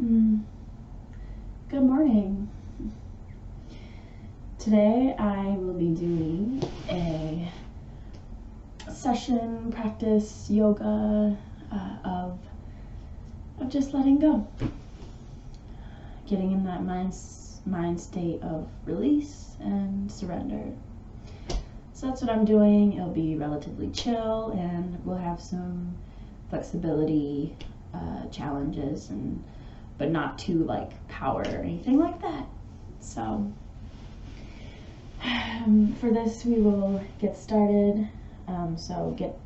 Mm, Good morning. Today I will be doing a session practice yoga of just letting go, getting in that mind state of release and surrender. So that's what I'm doing. It'll be relatively chill, and we'll have some flexibility challenges, but not too like power or anything like that. So for this we will get started. So get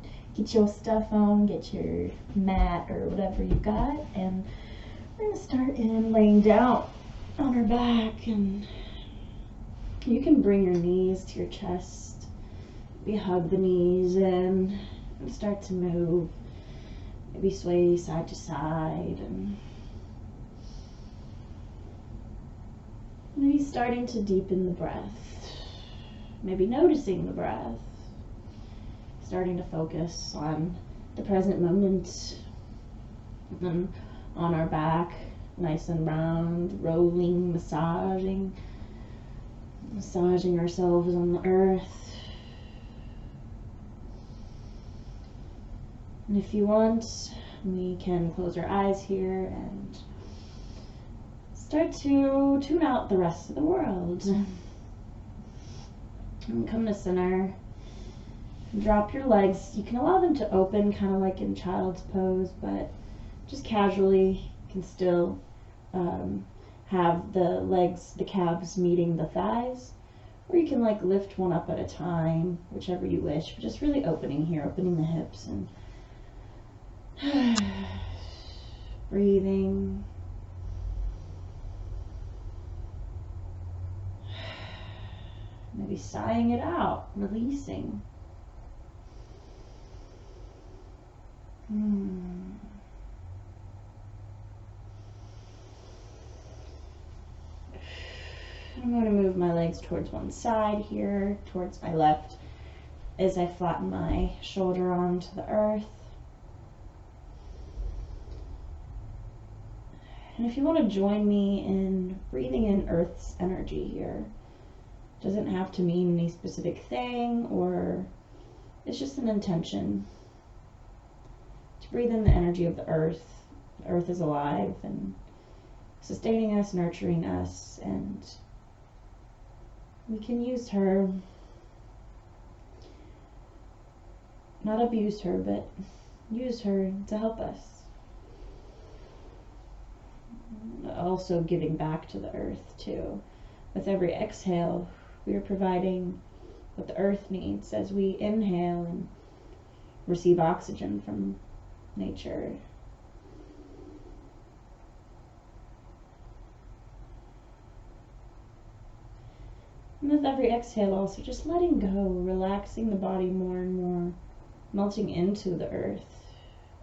your stuff on, get your mat or whatever you got, and we're gonna start in laying down on our back, and you can bring your knees to your chest. Maybe hug the knees in and start to move. Maybe sway side to side, and maybe starting to deepen the breath. Maybe noticing the breath. Starting to focus on the present moment. And then on our back, nice and round, rolling, massaging ourselves on the earth. And if you want, we can close our eyes here and start to tune out the rest of the world. And come to center. Drop your legs. You can allow them to open, kind of like in child's pose, but just casually. You can still have the legs, the calves meeting the thighs, or you can like lift one up at a time, whichever you wish. But just really opening here, opening the hips and breathing. Maybe sighing it out, releasing. I'm going to move my legs towards one side here, towards my left, as I flatten my shoulder onto the earth. And if you want to join me in breathing in Earth's energy here, it doesn't have to mean any specific thing, or it's just an intention. To breathe in the energy of the earth. The earth is alive and sustaining us, nurturing us, and we can use her, not abuse her, but use her to help us. Also giving back to the earth too. With every exhale, we are providing what the earth needs as we inhale and receive oxygen from nature. And with every exhale also just letting go, relaxing the body more and more, melting into the earth,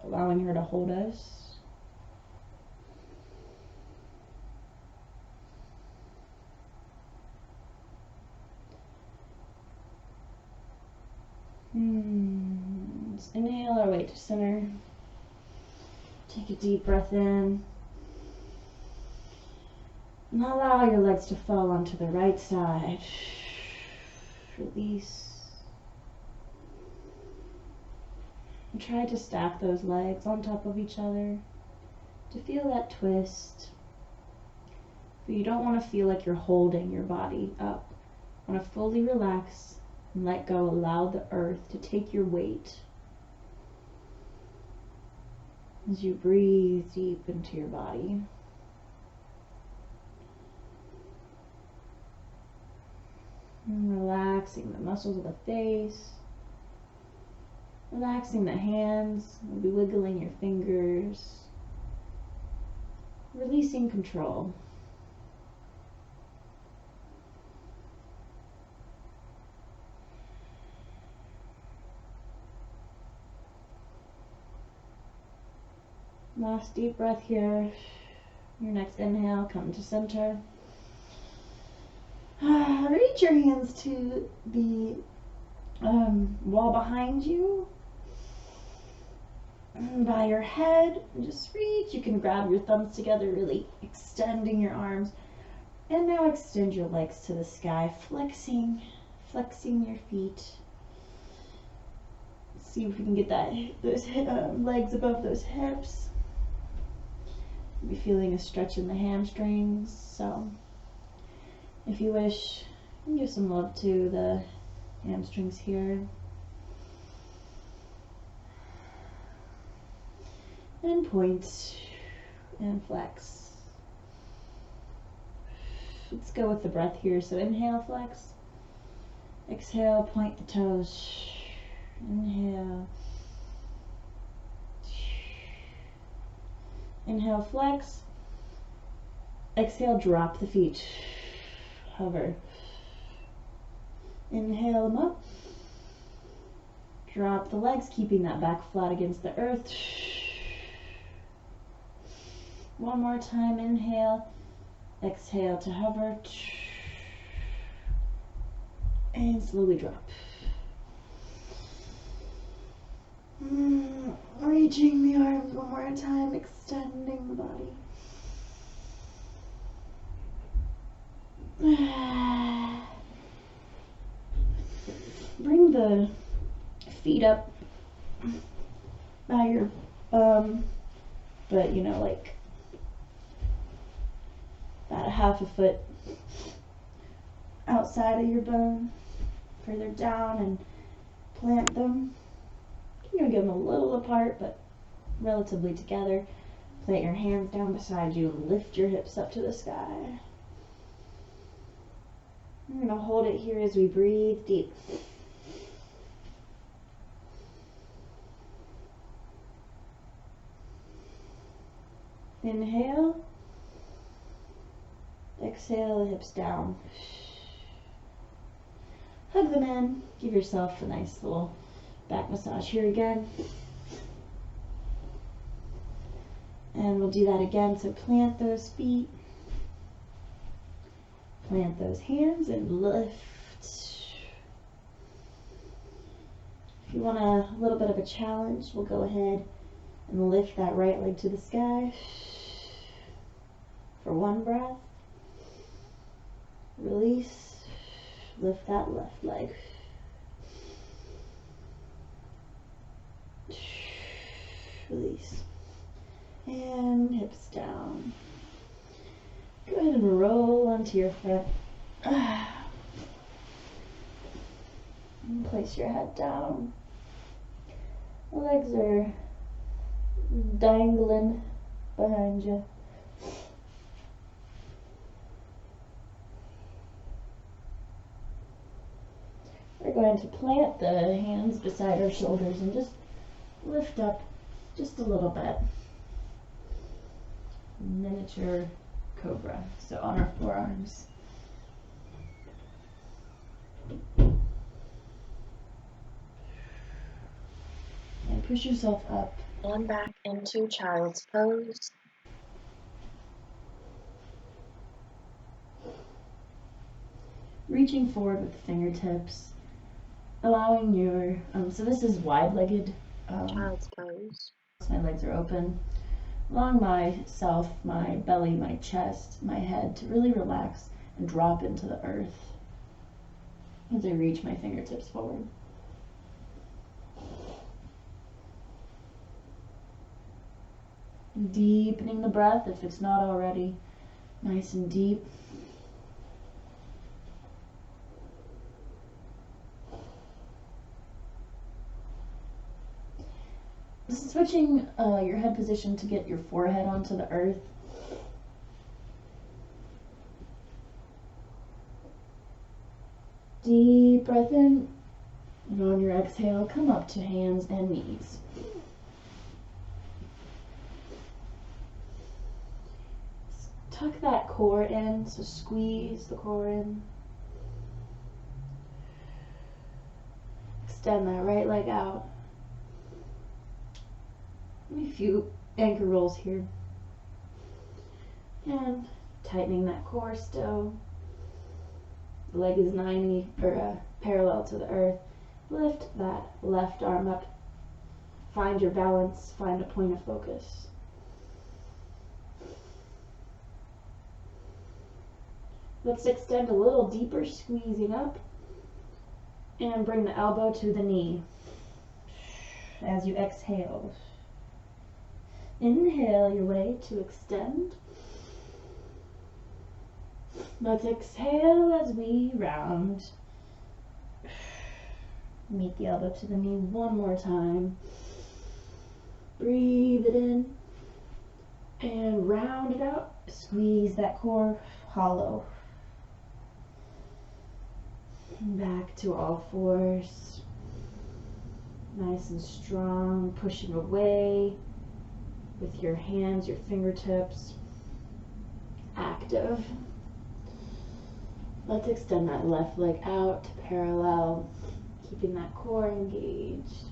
allowing her to hold us. Let's inhale our way to center. Take a deep breath in. And allow your legs to fall onto the right side. Release. And try to stack those legs on top of each other to feel that twist. But you don't want to feel like you're holding your body up. You want to fully relax and let go. Allow the earth to take your weight as you breathe deep into your body. And relaxing the muscles of the face. Relaxing the hands. We'll be wiggling your fingers. Releasing control. Last deep breath here. Your next inhale, come to center. Reach your hands to the wall behind you. by your head and just reach. You can grab your thumbs together, really extending your arms. And now extend your legs to the sky, flexing your feet. See if we can get those legs above those hips. You'll be feeling a stretch in the hamstrings. So if you wish, you can give some love to the hamstrings here. And point and flex. Let's go with the breath here. So inhale, flex. Exhale, point the toes. Inhale. Inhale, flex. Exhale, drop the feet. Hover. Inhale them up. Drop the legs, keeping that back flat against the earth. One more time, inhale. Exhale to hover. And slowly drop. Reaching the arms one more time, extending the body. Bring the feet up by your bum, but like about a half a foot outside of your bum, further down, and plant them. You're going to get them a little apart, but relatively together. Plant your hands down beside you and lift your hips up to the sky. We're going to hold it here as we breathe deep. Inhale. Exhale, the hips down. Hug them in. Give yourself a nice little back massage here again. And we'll do that again. So plant those feet. Plant those hands and lift. If you want a little bit of a challenge, we'll go ahead and lift that right leg to the sky for one breath. Release. Lift that left leg. Release. And hips down. Go ahead and roll onto your foot. And place your head down. The legs are dangling behind you. We're going to plant the hands beside our shoulders and just lift up just a little bit. Miniature cobra, so on our forearms. And push yourself up. And back into child's pose. Reaching forward with the fingertips. Allowing your, so this is wide-legged. Child's pose. My legs are open. Allowing myself, my belly, my chest, my head to really relax and drop into the earth as I reach my fingertips forward. Deepening the breath if it's not already nice and deep. Switching your head position to get your forehead onto the earth. Deep breath in, and on your exhale, come up to hands and knees. Tuck that core in, so squeeze the core in. Extend that right leg out. A few anchor rolls here. And tightening that core still. The leg is parallel to the earth. Lift that left arm up find your balance, find a point of focus. Let's extend a little deeper, squeezing up, and bring the elbow to the knee as you exhale. Inhale your way to extend. Let's exhale as we round. Meet the elbow to the knee one more time. Breathe it in and round it out. Squeeze that core hollow. Back to all fours. Nice and strong, pushing away with your hands, your fingertips. Active. Let's extend that left leg out to parallel, keeping that core engaged.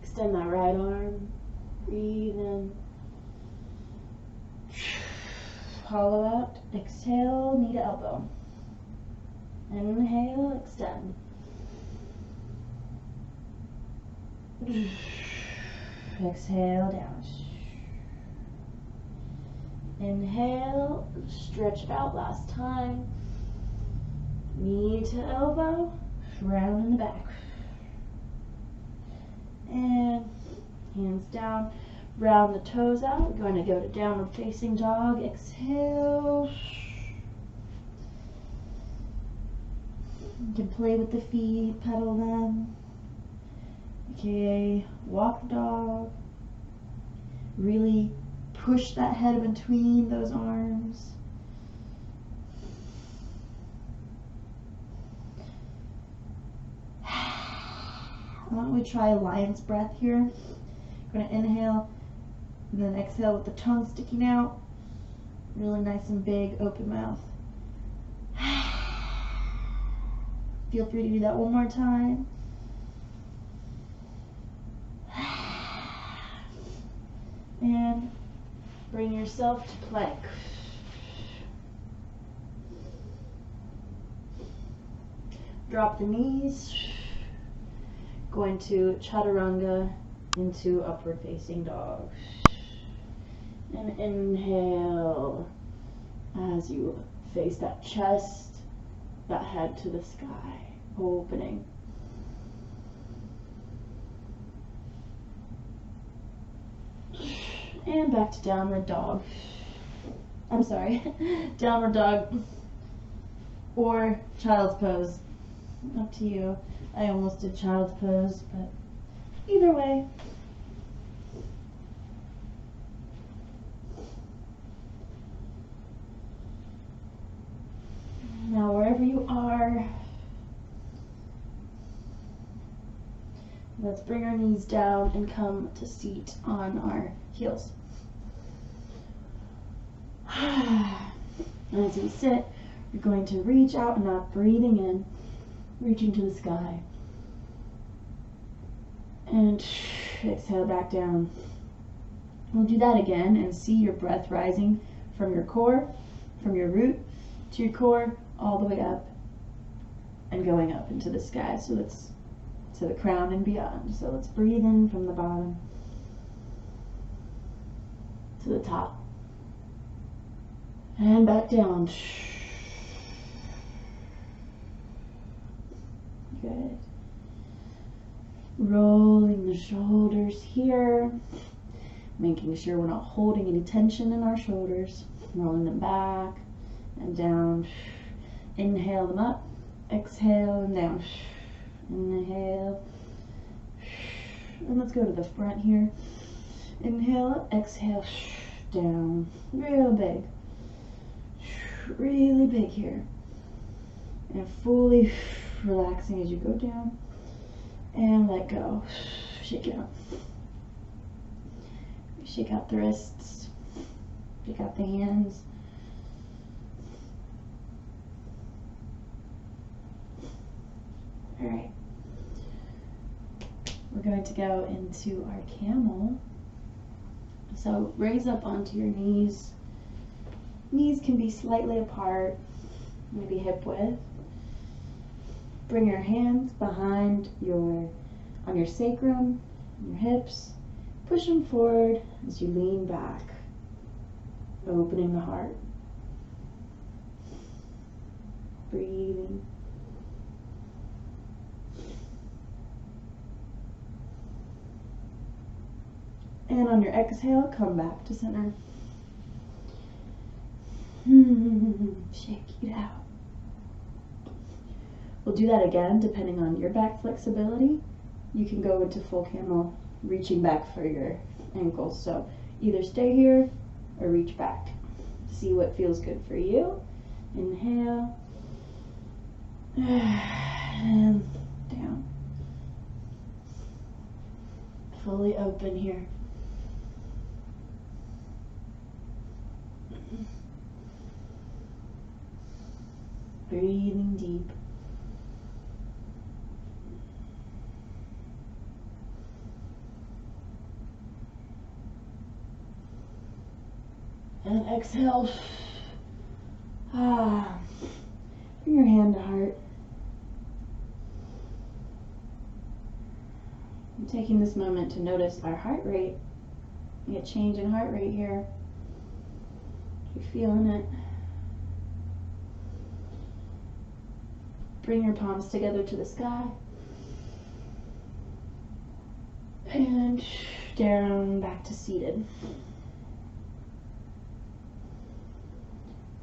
Extend that right arm. Breathe in. Hollow out. Exhale, knee to elbow. Inhale, extend. Exhale, down. Inhale, stretch out last time. Knee to elbow, round in the back. And hands down, round the toes out. We're going to go to downward facing dog. Exhale. You can play with the feet, pedal them. Okay, walk dog. Really push that head between those arms. Why don't we try lion's breath here? We're going to inhale and then exhale with the tongue sticking out. Really nice and big, open mouth. Feel free to do that one more time. And bring yourself to plank. Drop the knees. Going to chaturanga into upward facing dog. And inhale as you face that chest, that head to the sky, opening. And back to downward dog. I'm sorry, downward dog or child's pose. Up to you. I almost did child's pose, but either way. Now wherever you are, let's bring our knees down and come to seat on our heels. As you sit, you're going to reach out and out, breathing in, reaching to the sky. And exhale back down. We'll do that again and see your breath rising from your core, from your root to your core, all the way up and going up into the sky. So let's to the crown and beyond. So let's breathe in from the bottom to the top. And back down. Good. Rolling the shoulders here. Making sure we're not holding any tension in our shoulders. Rolling them back and down. Inhale them up. Exhale and down. Inhale. And let's go to the front here. Inhale up. Exhale. Down. Real big. Really big here. And fully relaxing as you go down. And let go. Shake it out. Shake out the wrists. Shake out the hands. Alright. We're going to go into our camel. So raise up onto your knees. Knees can be slightly apart, maybe hip width. Bring your hands behind on your sacrum, your hips. Push them forward as you lean back, opening the heart. Breathing. And on your exhale, come back to center. Shake it out. We'll do that again depending on your back flexibility. You can go into full camel, reaching back for your ankles. So either stay here or reach back. See what feels good for you. Inhale. And down. Fully open here. Breathing deep. And exhale. Bring your hand to heart. I'm taking this moment to notice our heart rate. We get change in heart rate here. You're feeling it. Bring your palms together to the sky. And down back to seated.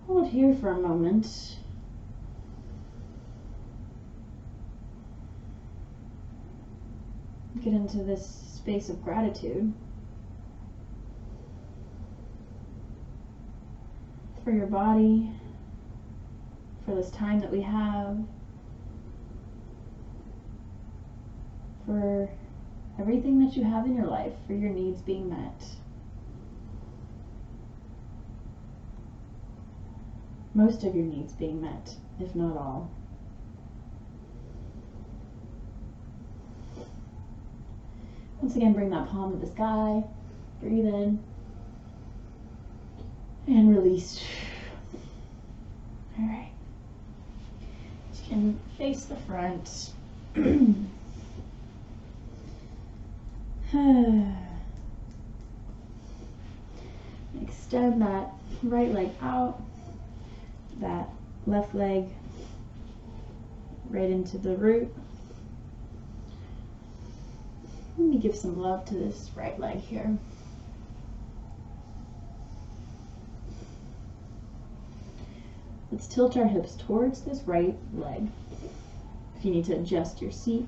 Hold here for a moment. Get into this space of gratitude for your body, for this time that we have, for everything that you have in your life, for your needs being met. Most of your needs being met, if not all. Once again, bring that palm to the sky. Breathe in. And release. Alright. You can face the front. Extend that right leg out. That left leg right into the root. Let me give some love to this right leg here. Let's tilt our hips towards this right leg. If you need to adjust your seat,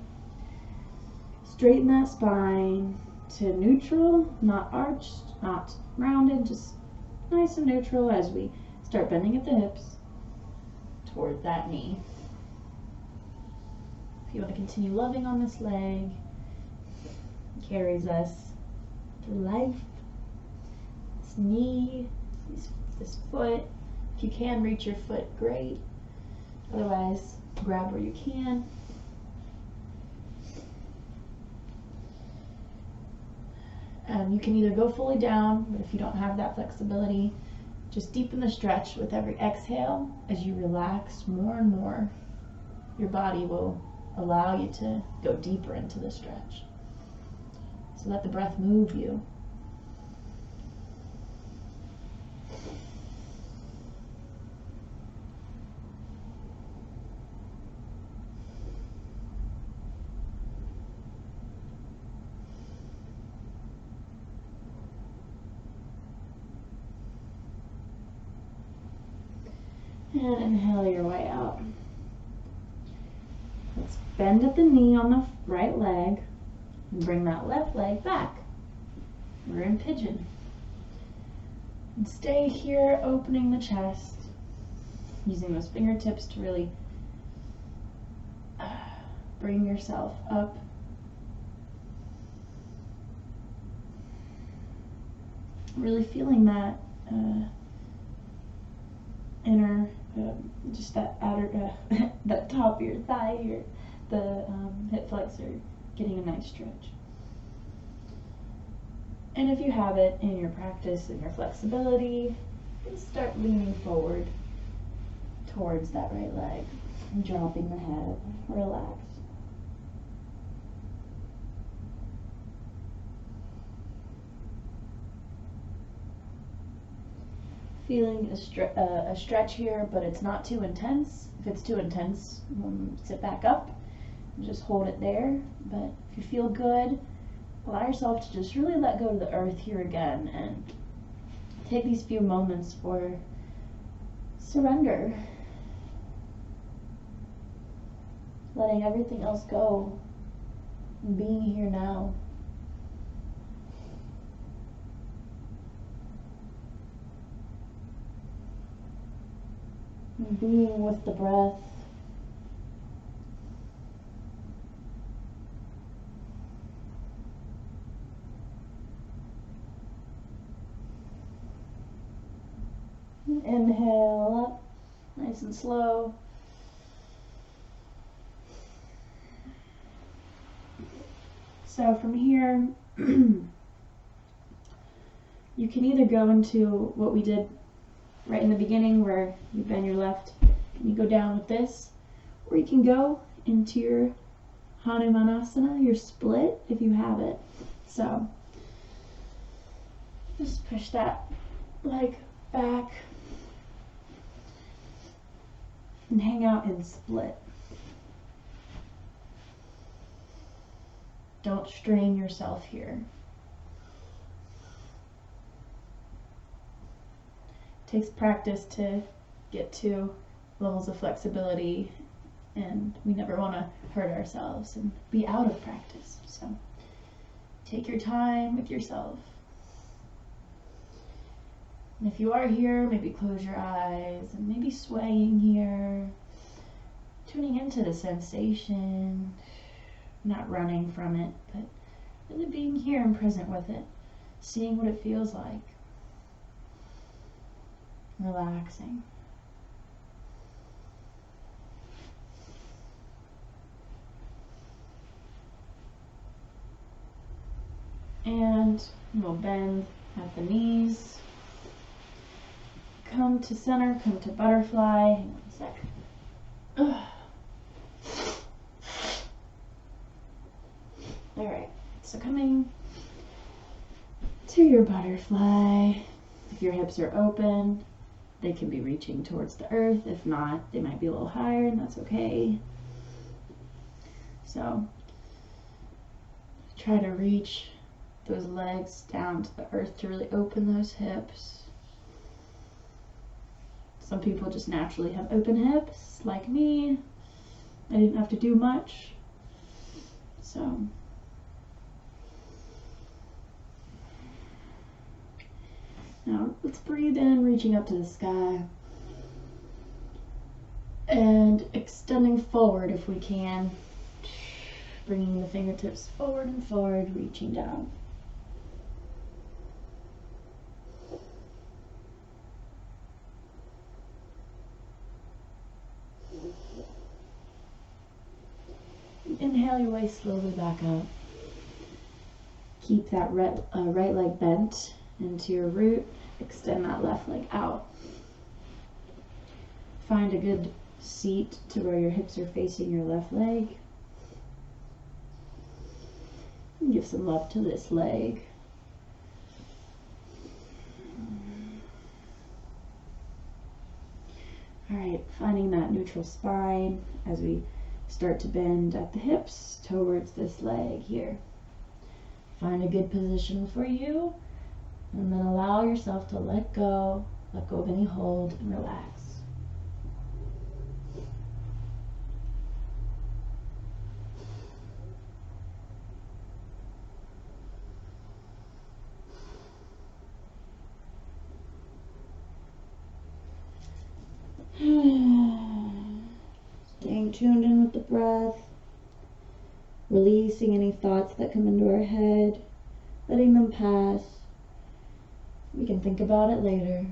straighten that spine to neutral, not arched, not rounded, just nice and neutral as we start bending at the hips toward that knee. If you want to continue loving on this leg, it carries us through life. This knee, this foot. If you can reach your foot, great. Otherwise, grab where you can. You can either go fully down, but if you don't have that flexibility, just deepen the stretch with every exhale. As you relax more and more, your body will allow you to go deeper into the stretch. So let the breath move you. And inhale your way out. Let's bend at the knee on the right leg and bring that left leg back. We're in pigeon. And stay here, opening the chest, using those fingertips to really bring yourself up. Really feeling that inner, just that outer, that top of your thigh here, the hip flexor, getting a nice stretch. And if you have it in your practice and your flexibility, just start leaning forward towards that right leg. Dropping the head. Relax. Feeling a stretch here, but it's not too intense. If it's too intense, sit back up and just hold it there. But if you feel good, allow yourself to just really let go to the earth here again and take these few moments for surrender. Letting everything else go and being here now. And being with the breath. Inhale up, nice and slow. So from here, you can either go into what we did right in the beginning where you bend your left and you go down with this, or you can go into your Hanumanasana, your split, if you have it. So just push that leg back and hang out in split. Don't strain yourself here. It takes practice to get to levels of flexibility, and we never want to hurt ourselves and be out of practice. So take your time with yourself. And if you are here, maybe close your eyes and maybe swaying here, tuning into the sensation, not running from it, but really being here and present with it, seeing what it feels like, relaxing. And we'll bend at the knees. Come to center, come to butterfly. Hang on a sec. Alright, so coming to your butterfly. If your hips are open, they can be reaching towards the earth. If not, they might be a little higher, and that's okay. So try to reach those legs down to the earth to really open those hips. Some people just naturally have open hips, like me. I didn't have to do much. So now let's breathe in, reaching up to the sky. And extending forward if we can. Bringing the fingertips forward and forward, reaching down. Inhale your way slowly back up. Keep that right leg bent into your root. Extend that left leg out. Find a good seat to where your hips are facing your left leg. And give some love to this leg. Alright, finding that neutral spine as we start to bend at the hips towards this leg here. Find a good position for you, and then allow yourself to let go of any hold, and relax. Staying tuned in with the breath, releasing any thoughts that come into our head, letting them pass. We can think about it later.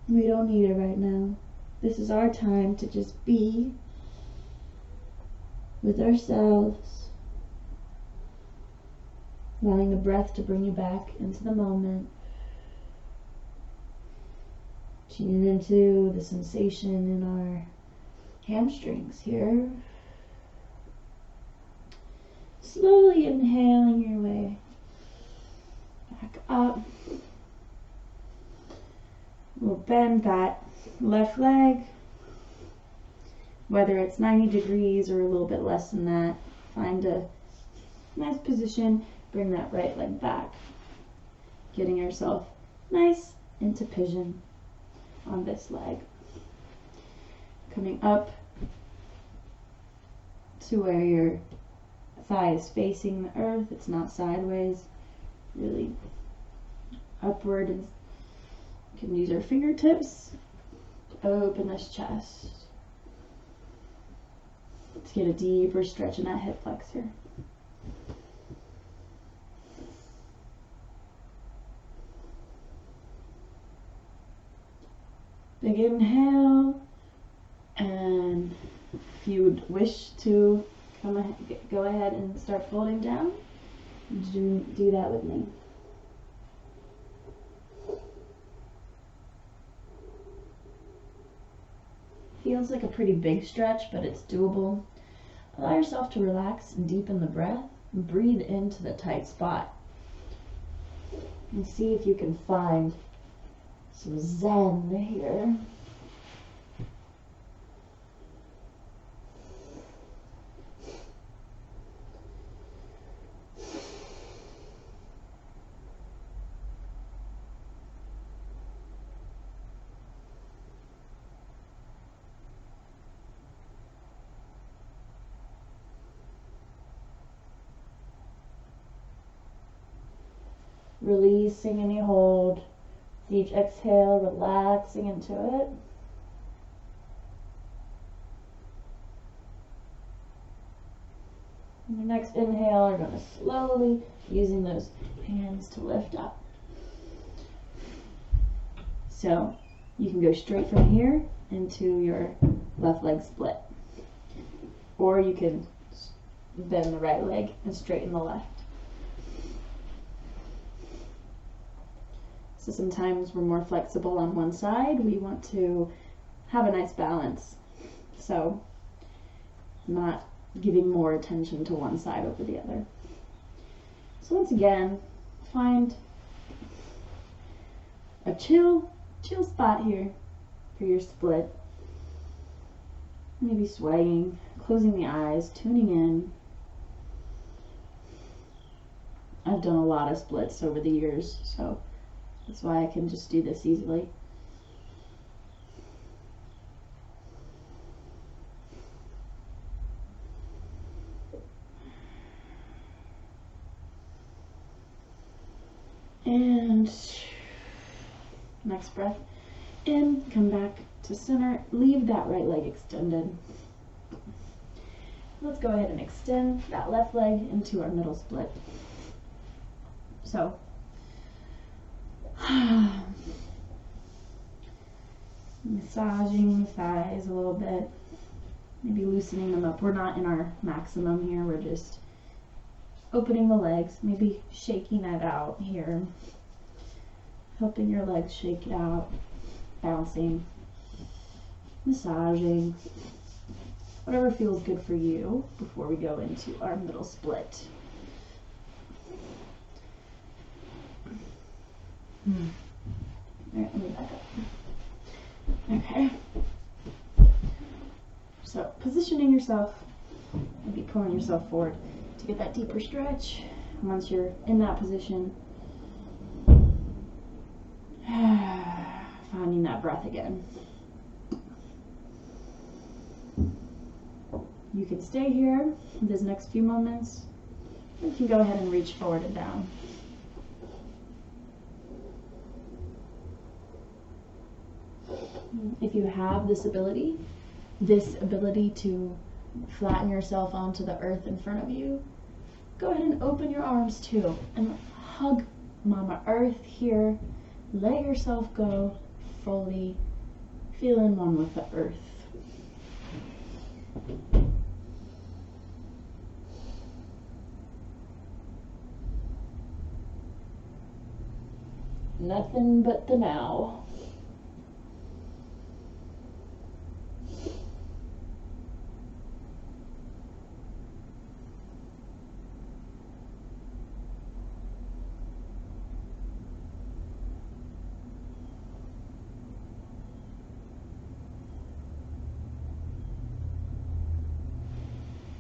We don't need it right now. This is our time to just be with ourselves, allowing the breath to bring you back into the moment, Tune into the sensation in our hamstrings here. Slowly inhaling your way back up. We'll bend that left leg, whether it's 90 degrees or a little bit less than that. Find a nice position, bring that right leg back. Getting yourself nice into pigeon on this leg. Coming up to where your thigh is facing the earth, it's not sideways, really upward, and you can use your fingertips to open this chest. Let's get a deeper stretch in that hip flexor. Big inhale, and if you would wish to go ahead and start folding down, do that with me. Feels like a pretty big stretch, but it's doable. Allow yourself to relax and deepen the breath and breathe into the tight spot. And see if you can find some zen here. Releasing any hold. Each exhale, relaxing into it. And your next inhale, you're going to slowly, using those hands to lift up. So you can go straight from here into your left leg split. Or you can bend the right leg and straighten the left. So sometimes we're more flexible on one side. We want to have a nice balance. So not giving more attention to one side over the other. So once again, find a chill spot here for your split. Maybe swaying, closing the eyes, tuning in. I've done a lot of splits over the years, so that's why I can just do this easily. And next breath in, come back to center, leave that right leg extended. Let's go ahead and extend that left leg into our middle split. So massaging the thighs a little bit, maybe loosening them up. We're not in our maximum here, we're just opening the legs, maybe shaking that out here, helping your legs shake it out, bouncing, massaging, whatever feels good for you before we go into our middle split. Alright, let me back up. Okay. So, positioning yourself, maybe pulling yourself forward to get that deeper stretch. And once you're in that position, finding that breath again. You can stay here these next few moments. You can go ahead and reach forward and down. If you have this ability to flatten yourself onto the earth in front of you, go ahead and open your arms too and hug Mama Earth here. Let yourself go fully. Feel in one with the earth. Nothing but the now.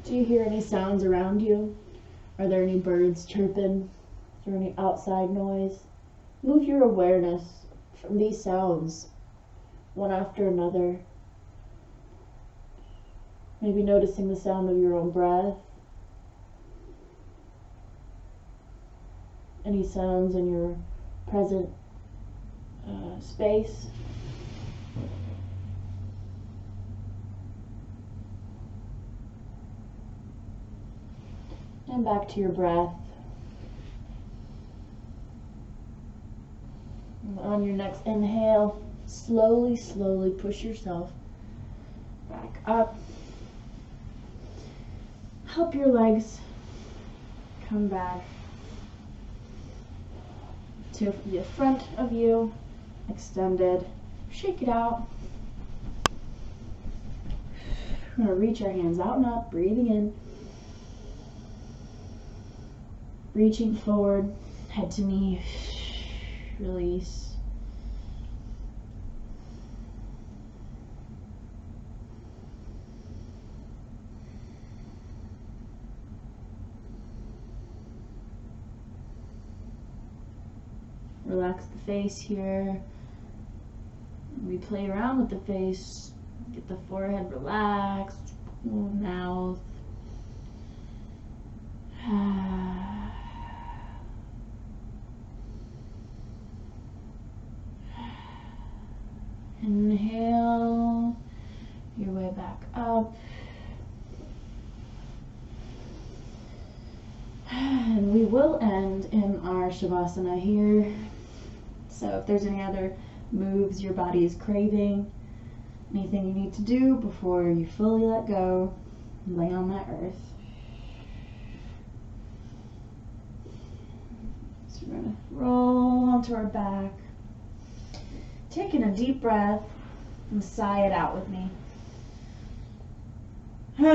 Do you hear any sounds around you? Are there any birds chirping? Is there any outside noise? Move your awareness from these sounds, one after another. Maybe noticing the sound of your own breath. Any sounds in your present space. And back to your breath. And on your next inhale, slowly, slowly push yourself back up. Help your legs come back to the front of you, extended. Shake it out. We're going to reach our hands out and up, breathing in. Reaching forward, head to knee, release. Relax the face here. We play around with the face. Get the forehead relaxed, mouth. Inhale your way back up. And we will end in our Shavasana here. So if there's any other moves your body is craving, anything you need to do before you fully let go, lay on that earth. So we're going to roll onto our back. Taking a deep breath and sigh it out with me. You're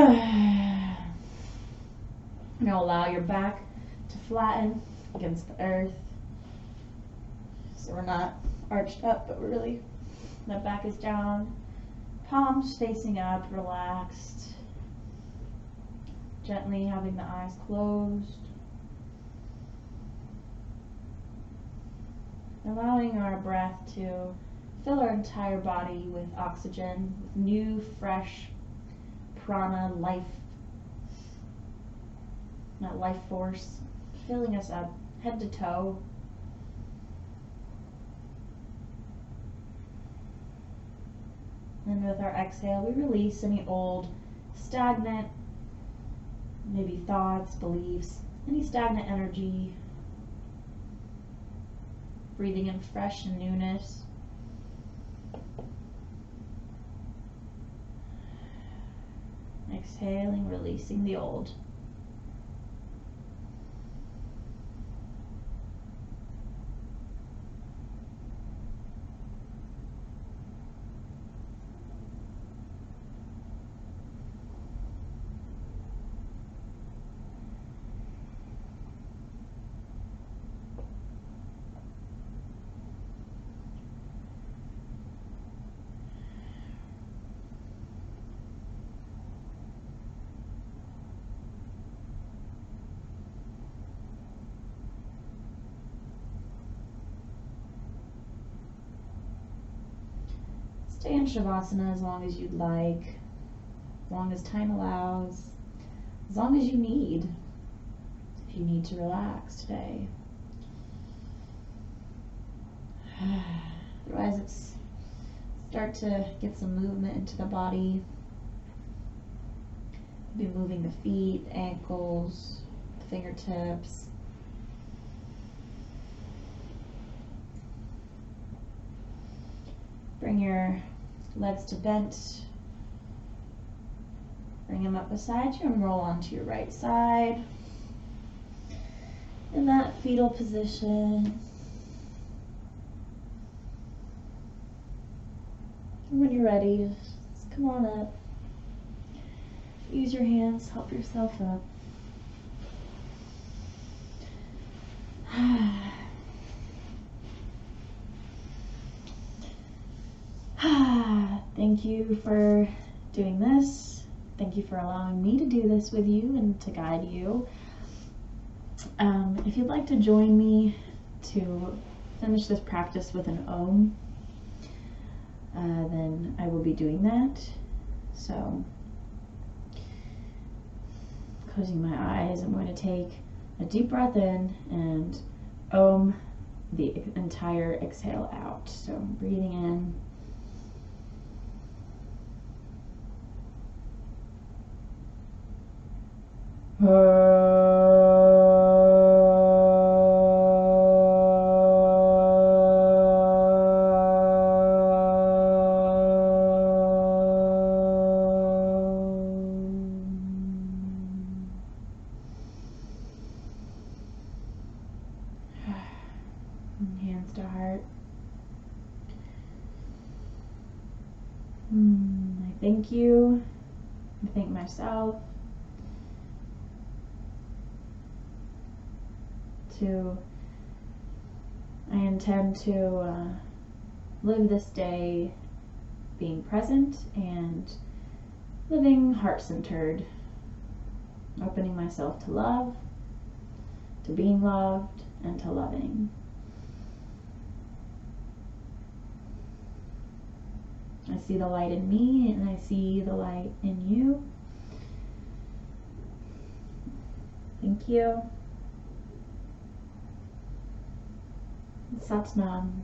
going to allow your back to flatten against the earth. So we're not arched up, but we're really, the back is down. Palms facing up, relaxed. Gently having the eyes closed. Allowing our breath to fill our entire body with oxygen, with new, fresh prana, life force, filling us up head to toe. And with our exhale, we release any old, stagnant, maybe thoughts, beliefs, any stagnant energy. Breathing in fresh and newness. Exhaling, releasing the old. Stay in Shavasana as long as you'd like, as long as time allows, as long as you need, if you need to relax today. Otherwise, start to get some movement into the body. Be moving the feet, ankles, the fingertips. Bring your legs to bent. Bring them up beside you and roll onto your right side. In that fetal position. And when you're ready, just come on up. Use your hands, help yourself up. Thank you for doing this. thank you for allowing me to do this with you and to guide you. If you'd like to join me to finish this practice with an Om, then I will be doing that. So, closing my eyes, I'm going to take a deep breath in and Om the entire exhale out. So, breathing in. Hands to heart. I thank you. I thank myself. I intend to live this day being present and living heart-centered, opening myself to love, to being loved, and to loving. I see the light in me and I see the light in you. Thank you. Sat Nam.